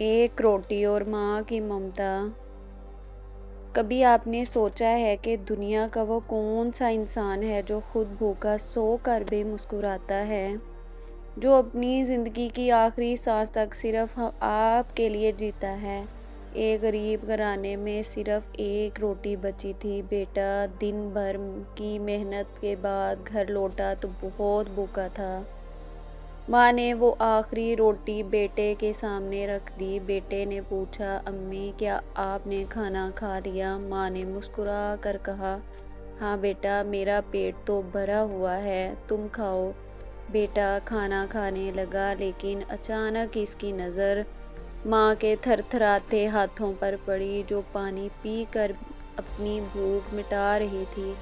एक रोटी और माँ की ममता। कभी आपने सोचा है कि दुनिया का वो कौन सा इंसान है जो खुद भूखा सो कर भी मुस्कुराता है, जो अपनी ज़िंदगी की आखिरी सांस तक सिर्फ आपके लिए जीता है। एक गरीब घराने में सिर्फ एक रोटी बची थी। बेटा दिन भर की मेहनत के बाद घर लौटा तो बहुत भूखा था। माँ ने वो आखिरी रोटी बेटे के सामने रख दी। बेटे ने पूछा, अम्मी क्या आपने खाना खा लिया? माँ ने मुस्कुरा कर कहा, हाँ बेटा, मेरा पेट तो भरा हुआ है, तुम खाओ। बेटा खाना खाने लगा, लेकिन अचानक इसकी नज़र माँ के थरथराते हाथों पर पड़ी, जो पानी पी कर अपनी भूख मिटा रही थी।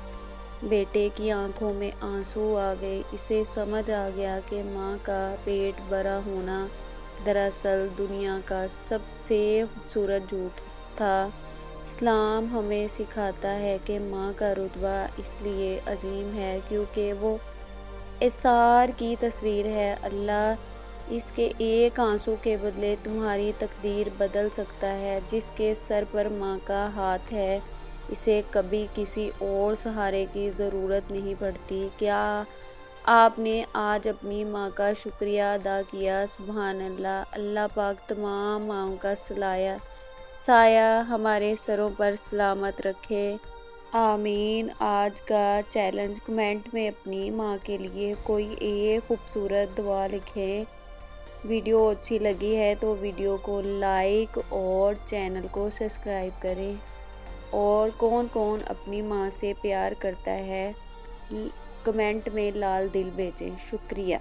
बेटे की आंखों में आंसू आ गए। इसे समझ आ गया कि माँ का पेट भरा होना दरअसल दुनिया का सबसे खूबसूरत झूठ था। इस्लाम हमें सिखाता है कि माँ का रुतबा इसलिए अजीम है क्योंकि वो एसार की तस्वीर है। अल्लाह इसके एक आंसू के बदले तुम्हारी तकदीर बदल सकता है। जिसके सर पर माँ का हाथ है, इसे कभी किसी और सहारे की ज़रूरत नहीं पड़ती। क्या आपने आज अपनी माँ का शुक्रिया अदा किया? सुभान अल्लाह। अल्लाह पाक तमाम माँओं का साया हमारे सरों पर सलामत रखे। आमीन। आज का चैलेंज, कमेंट में अपनी माँ के लिए कोई एक खूबसूरत दुआ लिखें। वीडियो अच्छी लगी है तो वीडियो को लाइक और चैनल को सब्सक्राइब करें। और कौन कौन अपनी माँ से प्यार करता है, कमेंट में लाल दिल भेजें। शुक्रिया।